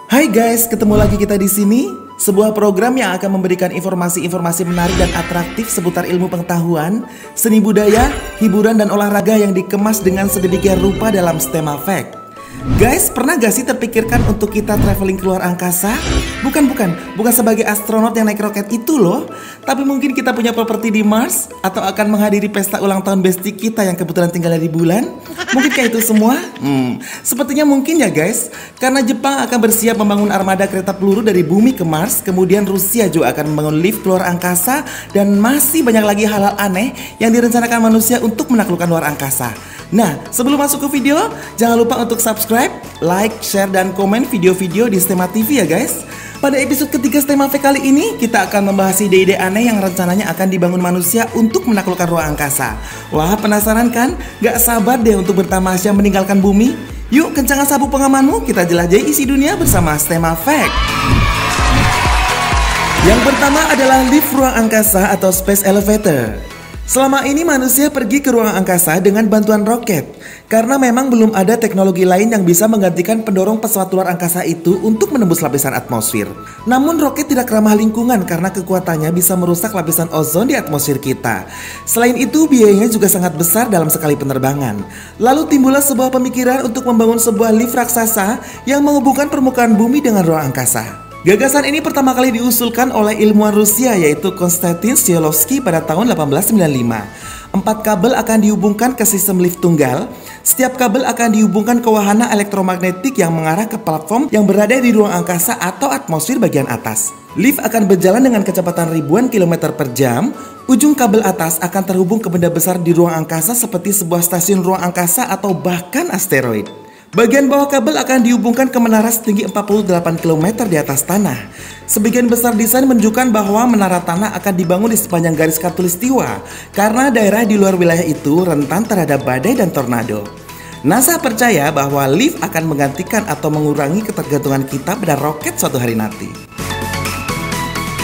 Hai guys, ketemu lagi kita di sini. Sebuah program yang akan memberikan informasi-informasi menarik dan atraktif seputar ilmu pengetahuan, seni budaya, hiburan dan olahraga yang dikemas dengan sedemikian rupa dalam STEMA Fact. Guys, pernah gak sih terpikirkan untuk kita traveling keluar angkasa? Bukan sebagai astronot yang naik roket itu loh. Tapi mungkin kita punya properti di Mars, atau akan menghadiri pesta ulang tahun bestie kita yang kebetulan tinggal di bulan. Mungkin kayak itu semua? Sepertinya mungkin ya guys. Karena Jepang akan bersiap membangun armada kereta peluru dari bumi ke Mars. Kemudian Rusia juga akan membangun lift keluar angkasa. Dan masih banyak lagi hal-hal aneh yang direncanakan manusia untuk menaklukkan luar angkasa. Nah, sebelum masuk ke video, jangan lupa untuk subscribe, like, share, dan komen video-video di STEMA TV ya guys. Pada episode ketiga STEMA Fact kali ini, kita akan membahas ide-ide aneh yang rencananya akan dibangun manusia untuk menaklukkan ruang angkasa. Wah, penasaran kan? Gak sabar deh untuk bertamasya meninggalkan bumi. Yuk, kencangkan sabuk pengamanmu, kita jelajahi isi dunia bersama STEMA Fact. Yang pertama adalah lift ruang angkasa atau space elevator. Selama ini manusia pergi ke ruang angkasa dengan bantuan roket. Karena memang belum ada teknologi lain yang bisa menggantikan pendorong pesawat luar angkasa itu untuk menembus lapisan atmosfer. Namun roket tidak ramah lingkungan karena kekuatannya bisa merusak lapisan ozon di atmosfer kita. Selain itu biayanya juga sangat besar dalam sekali penerbangan. Lalu timbullah sebuah pemikiran untuk membangun sebuah lift raksasa yang menghubungkan permukaan bumi dengan ruang angkasa. Gagasan ini pertama kali diusulkan oleh ilmuwan Rusia yaitu Konstantin Tsiolkovsky pada tahun 1895. 4 kabel akan dihubungkan ke sistem lift tunggal. Setiap kabel akan dihubungkan ke wahana elektromagnetik yang mengarah ke platform yang berada di ruang angkasa atau atmosfer bagian atas. Lift akan berjalan dengan kecepatan ribuan kilometer per jam. Ujung kabel atas akan terhubung ke benda besar di ruang angkasa seperti sebuah stasiun ruang angkasa atau bahkan asteroid. Bagian bawah kabel akan dihubungkan ke menara setinggi 48 km di atas tanah. Sebagian besar desain menunjukkan bahwa menara tanah akan dibangun di sepanjang garis khatulistiwa karena daerah di luar wilayah itu rentan terhadap badai dan tornado. NASA percaya bahwa lift akan menggantikan atau mengurangi ketergantungan kita pada roket suatu hari nanti.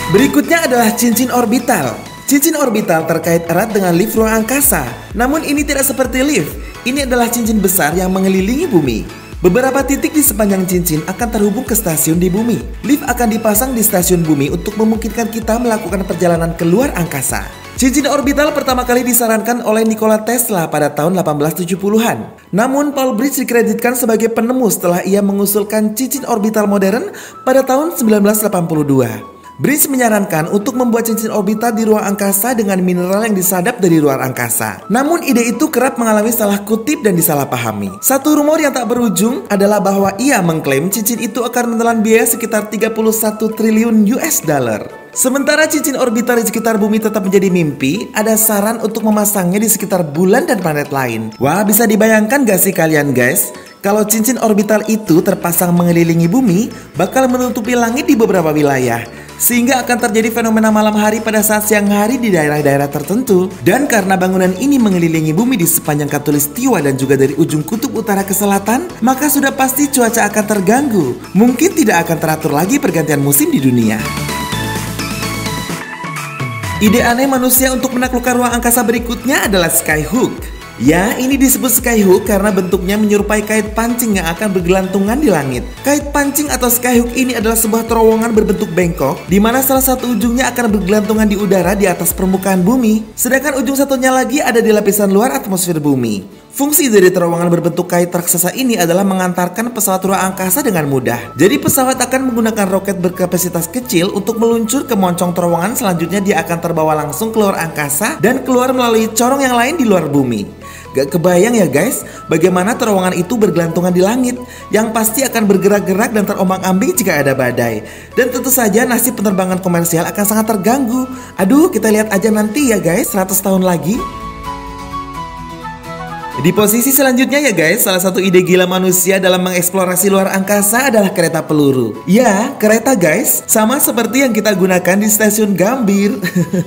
Berikutnya adalah cincin orbital. Cincin orbital terkait erat dengan lift ruang angkasa. Namun ini tidak seperti lift. Ini adalah cincin besar yang mengelilingi bumi. Beberapa titik di sepanjang cincin akan terhubung ke stasiun di bumi. Lift akan dipasang di stasiun bumi untuk memungkinkan kita melakukan perjalanan ke luar angkasa. Cincin orbital pertama kali disarankan oleh Nikola Tesla pada tahun 1870-an. Namun Paul Bridge dikreditkan sebagai penemu setelah ia mengusulkan cincin orbital modern pada tahun 1982. Bridge menyarankan untuk membuat cincin orbital di ruang angkasa dengan mineral yang disadap dari luar angkasa. Namun ide itu kerap mengalami salah kutip dan disalahpahami. Satu rumor yang tak berujung adalah bahwa ia mengklaim cincin itu akan menelan biaya sekitar 31 triliun US dollar. Sementara cincin orbital di sekitar bumi tetap menjadi mimpi, ada saran untuk memasangnya di sekitar bulan dan planet lain. Wah, bisa dibayangkan gak sih kalian guys? Kalau cincin orbital itu terpasang mengelilingi bumi, bakal menutupi langit di beberapa wilayah. Sehingga akan terjadi fenomena malam hari pada saat siang hari di daerah-daerah tertentu. Dan karena bangunan ini mengelilingi bumi di sepanjang khatulistiwa dan juga dari ujung kutub utara ke selatan, maka sudah pasti cuaca akan terganggu. Mungkin tidak akan teratur lagi pergantian musim di dunia. Ide aneh manusia untuk menaklukkan ruang angkasa berikutnya adalah skyhook. Ya, ini disebut skyhook karena bentuknya menyerupai kait pancing yang akan bergelantungan di langit. Kait pancing atau skyhook ini adalah sebuah terowongan berbentuk bengkok di mana salah satu ujungnya akan bergelantungan di udara di atas permukaan bumi, sedangkan ujung satunya lagi ada di lapisan luar atmosfer bumi. Fungsi dari terowongan berbentuk kait raksasa ini adalah mengantarkan pesawat ruang angkasa dengan mudah. Jadi pesawat akan menggunakan roket berkapasitas kecil untuk meluncur ke moncong terowongan, selanjutnya dia akan terbawa langsung keluar angkasa dan keluar melalui corong yang lain di luar bumi. Gak kebayang ya guys, bagaimana terowongan itu bergelantungan di langit, yang pasti akan bergerak-gerak dan terombang-ambing jika ada badai. Dan tentu saja nasib penerbangan komersial akan sangat terganggu. Aduh, kita lihat aja nanti ya guys, 100 tahun lagi. Di posisi selanjutnya ya guys, salah satu ide gila manusia dalam mengeksplorasi luar angkasa adalah kereta peluru. Ya, kereta guys, sama seperti yang kita gunakan di stasiun Gambir.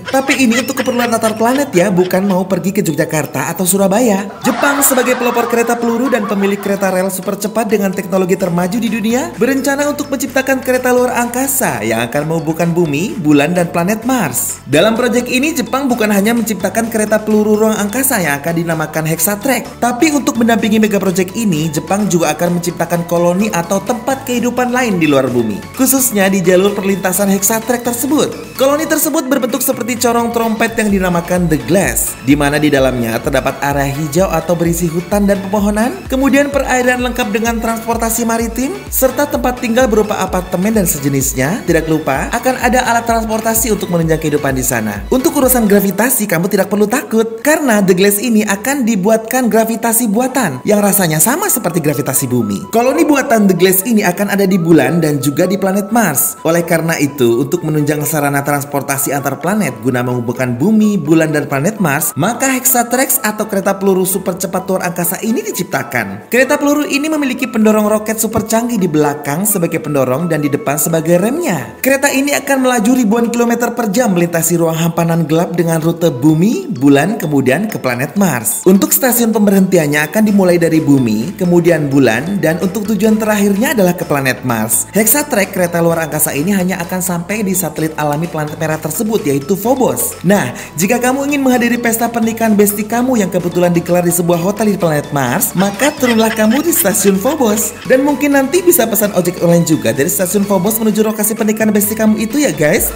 Tapi ini untuk keperluan latar planet ya, bukan mau pergi ke Yogyakarta atau Surabaya. Jepang sebagai pelopor kereta peluru dan pemilik kereta rel super cepat dengan teknologi termaju di dunia, berencana untuk menciptakan kereta luar angkasa yang akan menghubungkan bumi, bulan, dan planet Mars. Dalam proyek ini, Jepang bukan hanya menciptakan kereta peluru ruang angkasa yang akan dinamakan Hexatrack, Tapi untuk mendampingi mega project ini, Jepang juga akan menciptakan koloni atau tempat kehidupan lain di luar bumi, khususnya di jalur perlintasan Hexatrack tersebut. Koloni tersebut berbentuk seperti corong trompet yang dinamakan The Glass, di mana di dalamnya terdapat area hijau atau berisi hutan dan pepohonan, kemudian perairan lengkap dengan transportasi maritim, serta tempat tinggal berupa apartemen dan sejenisnya. Tidak lupa akan ada alat transportasi untuk menunjang kehidupan di sana. Untuk urusan gravitasi kamu tidak perlu takut, karena The Glass ini akan dibuatkan gravitasi buatan yang rasanya sama seperti gravitasi bumi. Koloni buatan The Glass ini akan ada di bulan dan juga di planet Mars. Oleh karena itu, untuk menunjang sarana transportasi antar planet guna menghubungkan bumi, bulan, dan planet Mars, maka Hexatrack atau kereta peluru super cepat luar angkasa ini diciptakan. Kereta peluru ini memiliki pendorong roket super canggih di belakang sebagai pendorong dan di depan sebagai remnya. Kereta ini akan melaju ribuan kilometer per jam melintasi ruang hampanan gelap dengan rute bumi, bulan, kemudian ke planet Mars. Untuk stasiun pemberhentiannya akan dimulai dari bumi, kemudian bulan, dan untuk tujuan terakhirnya adalah ke planet Mars. Hexatrack kereta luar angkasa ini hanya akan sampai di satelit alami planet merah tersebut, yaitu Phobos. Nah, jika kamu ingin menghadiri pesta pernikahan bestie kamu yang kebetulan digelar di sebuah hotel di planet Mars, maka turunlah kamu di stasiun Phobos. Dan mungkin nanti bisa pesan ojek online juga dari stasiun Phobos menuju lokasi pernikahan bestie kamu itu ya guys.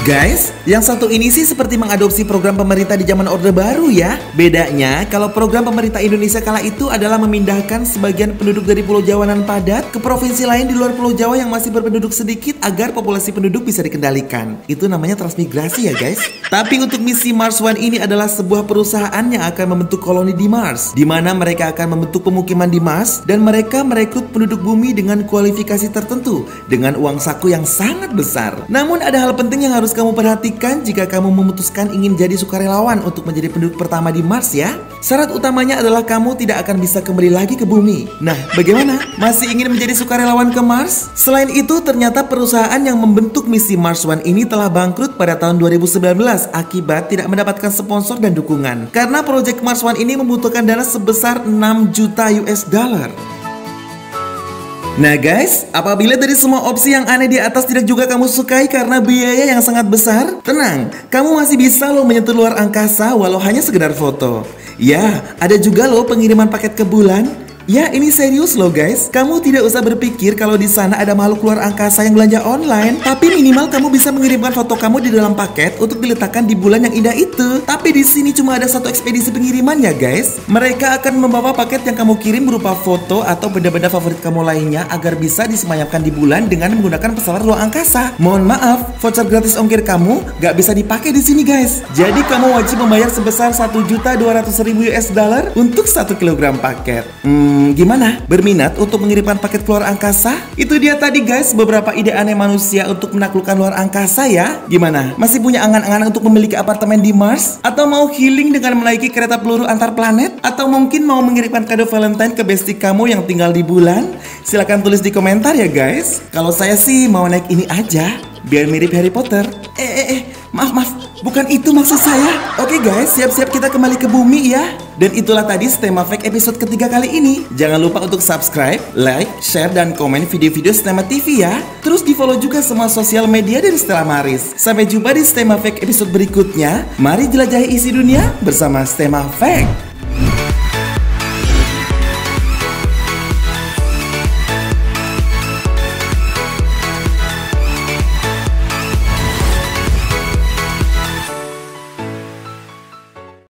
Guys, yang satu ini sih seperti mengadopsi program pemerintah di zaman Orde Baru ya. Bedanya, kalau program pemerintah Indonesia kala itu adalah memindahkan sebagian penduduk dari Pulau Jawa nan padat ke provinsi lain di luar Pulau Jawa yang masih berpenduduk sedikit agar populasi penduduk bisa dikendalikan. Itu namanya transmigrasi ya guys. Tapi untuk misi Mars One ini adalah sebuah perusahaan yang akan membentuk koloni di Mars, di mana mereka akan membentuk pemukiman di Mars dan mereka merekrut penduduk bumi dengan kualifikasi tertentu dengan uang saku yang sangat besar. Namun ada hal penting yang harus kamu perhatikan jika kamu memutuskan ingin jadi sukarelawan untuk menjadi penduduk pertama di Mars ya. Syarat utamanya adalah kamu tidak akan bisa kembali lagi ke bumi. Nah, bagaimana? Masih ingin menjadi sukarelawan ke Mars? Selain itu, ternyata perusahaan yang membentuk misi Mars One ini telah bangkrut pada tahun 2019 akibat tidak mendapatkan sponsor dan dukungan. Karena proyek Mars One ini membutuhkan dana sebesar 6 juta US dollar. Nah guys, apabila dari semua opsi yang aneh di atas tidak juga kamu sukai karena biaya yang sangat besar, tenang, kamu masih bisa loh menyentuh luar angkasa walau hanya sekedar foto. Ya, ada juga loh pengiriman paket ke bulan. Ya, ini serius loh guys. Kamu tidak usah berpikir kalau di sana ada makhluk luar angkasa yang belanja online. Tapi minimal kamu bisa mengirimkan foto kamu di dalam paket untuk diletakkan di bulan yang indah itu. Tapi di sini cuma ada satu ekspedisi pengiriman ya guys. Mereka akan membawa paket yang kamu kirim berupa foto atau benda-benda favorit kamu lainnya agar bisa disemayamkan di bulan dengan menggunakan pesawat luar angkasa. Mohon maaf, voucher gratis ongkir kamu gak bisa dipakai di sini guys. Jadi kamu wajib membayar sebesar 1.200.000 US dollar untuk 1 kilogram paket. Gimana? Berminat untuk mengirimkan paket keluar angkasa? Itu dia tadi guys beberapa ide aneh manusia untuk menaklukkan luar angkasa ya. Gimana? Masih punya angan-angan untuk memiliki apartemen di Mars? Atau mau healing dengan menaiki kereta peluru antar planet? Atau mungkin mau mengirimkan kado Valentine ke bestie kamu yang tinggal di bulan? Silahkan tulis di komentar ya guys. Kalau saya sih mau naik ini aja, biar mirip Harry Potter. Maaf, bukan itu maksud saya. Oke guys, siap-siap kita kembali ke bumi ya. Dan itulah tadi Stema Fact episode ketiga kali ini. Jangan lupa untuk subscribe, like, share, dan komen video-video Stema TV ya. Terus di follow juga semua sosial media dari Stella Maris. Sampai jumpa di Stema Fact episode berikutnya. Mari jelajahi isi dunia bersama Stema Fact.